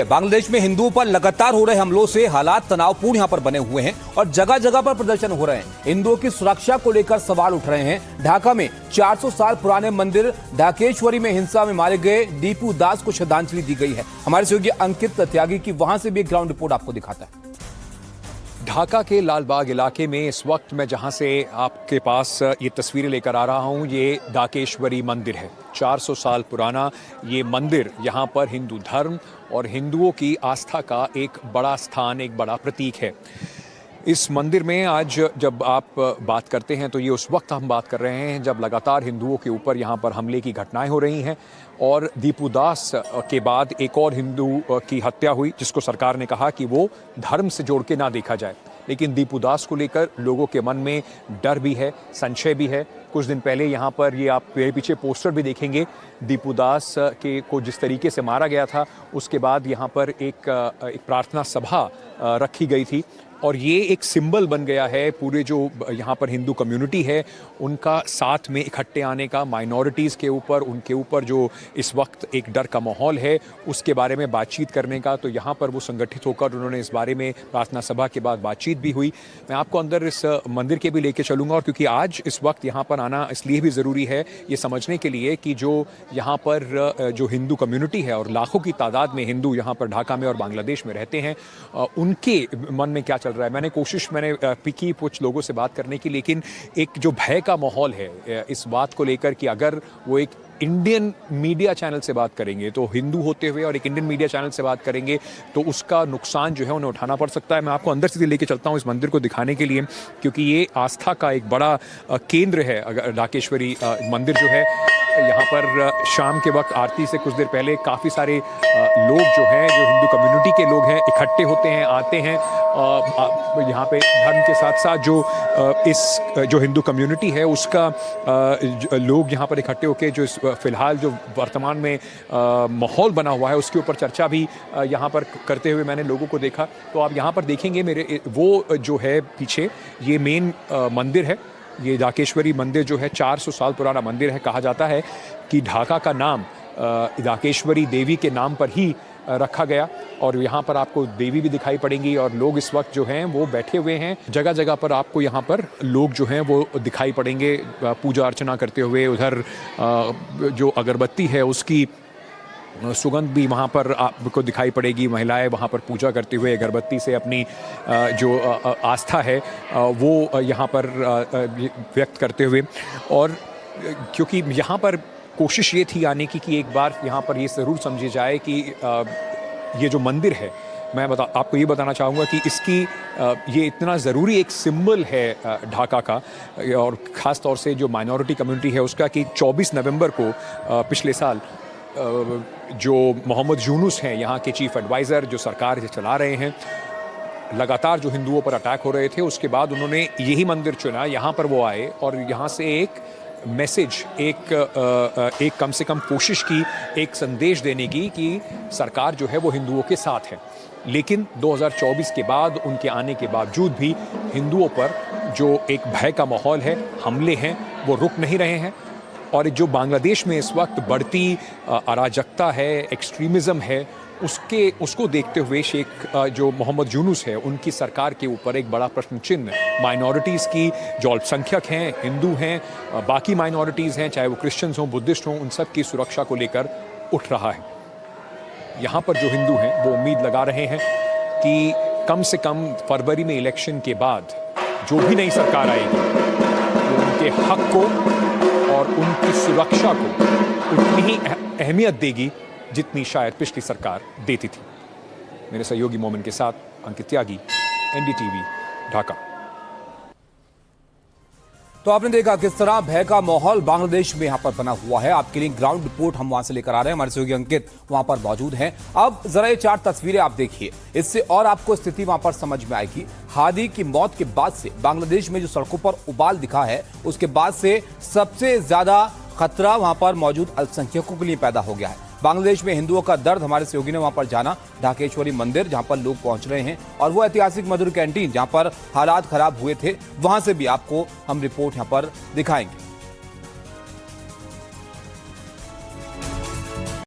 बांग्लादेश में हिंदुओं पर लगातार हो रहे हमलों से हालात तनावपूर्ण यहां पर बने हुए हैं और जगह जगह पर प्रदर्शन हो रहे हैं। हिंदुओं की सुरक्षा को लेकर सवाल उठ रहे हैं। ढाका में 400 साल पुराने मंदिर ढाकेश्वरी में हिंसा में मारे गए दीपू दास को श्रद्धांजलि दी गई है। हमारे सहयोगी अंकित त्यागी की वहां से भी एक ग्राउंड रिपोर्ट आपको दिखाता है। ढाका के लालबाग इलाके में इस वक्त मैं जहां से आपके पास ये तस्वीरें लेकर आ रहा हूं, ये ढाकेश्वरी मंदिर है। 400 साल पुराना ये मंदिर यहां पर हिंदू धर्म और हिंदुओं की आस्था का एक बड़ा स्थान, एक बड़ा प्रतीक है। इस मंदिर में आज जब आप बात करते हैं तो ये उस वक्त हम बात कर रहे हैं जब लगातार हिंदुओं के ऊपर यहाँ पर हमले की घटनाएं हो रही हैं और दीपू दास के बाद एक और हिंदू की हत्या हुई, जिसको सरकार ने कहा कि वो धर्म से जोड़ के ना देखा जाए। लेकिन दीपू दास को लेकर लोगों के मन में डर भी है, संशय भी है। कुछ दिन पहले यहाँ पर ये आप मेरे पीछे पोस्टर भी देखेंगे, दीपू दास को जिस तरीके से मारा गया था उसके बाद यहाँ पर एक प्रार्थना सभा रखी गई थी और ये एक सिंबल बन गया है पूरे जो यहाँ पर हिंदू कम्युनिटी है उनका साथ में इकट्ठे आने का, माइनॉरिटीज़ के ऊपर, उनके ऊपर जो इस वक्त एक डर का माहौल है उसके बारे में बातचीत करने का। तो यहाँ पर वो संगठित होकर उन्होंने इस बारे में प्रार्थना सभा के बाद बातचीत भी हुई। मैं आपको अंदर इस मंदिर के भी लेके चलूँगा और क्योंकि आज इस वक्त यहाँ पर आना इसलिए भी ज़रूरी है ये समझने के लिए कि जो यहाँ पर जो हिंदू कम्युनिटी है और लाखों की तादाद में हिंदू यहाँ पर ढाका में और बांग्लादेश में रहते हैं, उनके मन में क्या चल रहा है। मैंने की कुछ लोगों से बात करने की, लेकिन एक जो भय का माहौल है इस बात को लेकर कि अगर वो एक इंडियन मीडिया चैनल से बात करेंगे तो हिंदू होते हुए और एक इंडियन मीडिया चैनल से बात करेंगे तो उसका नुकसान जो है उन्हें उठाना पड़ सकता है। मैं आपको अंदर से लेके चलता हूँ इस मंदिर को दिखाने के लिए, क्योंकि ये आस्था का एक बड़ा केंद्र है। ढाकेश्वरी मंदिर जो है, यहाँ पर शाम के वक्त आरती से कुछ देर पहले काफ़ी सारे लोग जो हैं, जो हिंदू कम्युनिटी के लोग हैं, इकट्ठे होते हैं, आते हैं। यहाँ पे धर्म के साथ साथ जो हिंदू कम्युनिटी है उसका लोग यहाँ पर इकट्ठे होकर जो फ़िलहाल जो वर्तमान में माहौल बना हुआ है उसके ऊपर चर्चा भी यहाँ पर करते हुए मैंने लोगों को देखा। तो आप यहाँ पर देखेंगे मेरे वो जो है पीछे ये मेन मंदिर है। ये ढाकेश्वरी मंदिर जो है 400 साल पुराना मंदिर है। कहा जाता है कि ढाका का नाम ढाकेश्वरी देवी के नाम पर ही रखा गया और यहाँ पर आपको देवी भी दिखाई पड़ेंगी और लोग इस वक्त जो हैं वो बैठे हुए हैं। जगह जगह पर आपको यहाँ पर लोग जो हैं वो दिखाई पड़ेंगे पूजा अर्चना करते हुए। उधर जो अगरबत्ती है उसकी सुगंध भी वहाँ पर आपको दिखाई पड़ेगी। महिलाएं वहाँ पर पूजा करते हुए अगरबत्ती से अपनी जो आस्था है वो यहाँ पर व्यक्त करते हुए। और क्योंकि यहाँ पर कोशिश ये थी आने की कि एक बार यहाँ पर ये ज़रूर समझी जाए कि ये जो मंदिर है, मैं आपको ये बताना चाहूँगा कि इसकी ये इतना ज़रूरी एक सिंबल है ढाका का और ख़ास तौर से जो माइनॉरिटी कम्युनिटी है उसका, कि 24 नवंबर को पिछले साल जो मोहम्मद यूनुस हैं यहाँ के चीफ एडवाइज़र जो सरकार चला रहे हैं, लगातार जो हिंदुओं पर अटैक हो रहे थे उसके बाद उन्होंने यही मंदिर चुना। यहाँ पर वो आए और यहाँ से एक मैसेज, एक कम से कम कोशिश की, एक संदेश देने की कि सरकार जो है वो हिंदुओं के साथ है। लेकिन 2024 के बाद उनके आने के बावजूद भी हिंदुओं पर जो एक भय का माहौल है, हमले हैं, वो रुक नहीं रहे हैं। और जो बांग्लादेश में इस वक्त बढ़ती अराजकता है, एक्सट्रीमिज़म है, उसको देखते हुए जो मोहम्मद यूनुस है उनकी सरकार के ऊपर एक बड़ा प्रश्न चिन्ह माइनॉरिटीज़ की, जो अल्पसंख्यक हैं, हिंदू हैं, बाकी माइनॉरिटीज़ हैं, चाहे वो क्रिश्चियंस हों, बुद्धिस्ट हों, उन सब की सुरक्षा को लेकर उठ रहा है। यहाँ पर जो हिंदू हैं वो उम्मीद लगा रहे हैं कि कम से कम फरवरी में इलेक्शन के बाद जो भी नई सरकार आएगी वो उनके हक को और उनकी सुरक्षा को उतनी ही अहमियत देगी जितनी शायद पिछली सरकार देती थी। मेरे सहयोगी मोमिन के साथ अंकित त्यागी, एनडीटीवी, ढाका। तो आपने देखा किस तरह भय का माहौल बांग्लादेश में यहां पर बना हुआ है। आपके लिए ग्राउंड रिपोर्ट हम वहां से लेकर आ रहे हैं। हमारे सहयोगी अंकित वहां पर मौजूद हैं। अब जरा ये 4 तस्वीरें आप देखिए, इससे और आपको स्थिति वहां पर समझ में आएगी। हादी की मौत के बाद से बांग्लादेश में जो सड़कों पर उबाल दिखा है, उसके बाद से सबसे ज्यादा खतरा वहां पर मौजूद अल्पसंख्यकों के लिए पैदा हो गया है। बांग्लादेश में हिंदुओं का दर्द हमारे सहयोगी ने वहां पर जाना। ढाकेश्वरी मंदिर जहां पर लोग पहुंच रहे हैं और वो ऐतिहासिक मधुर कैंटीन जहां पर हालात खराब हुए थे, वहां से भी आपको हम रिपोर्ट यहां पर दिखाएंगे।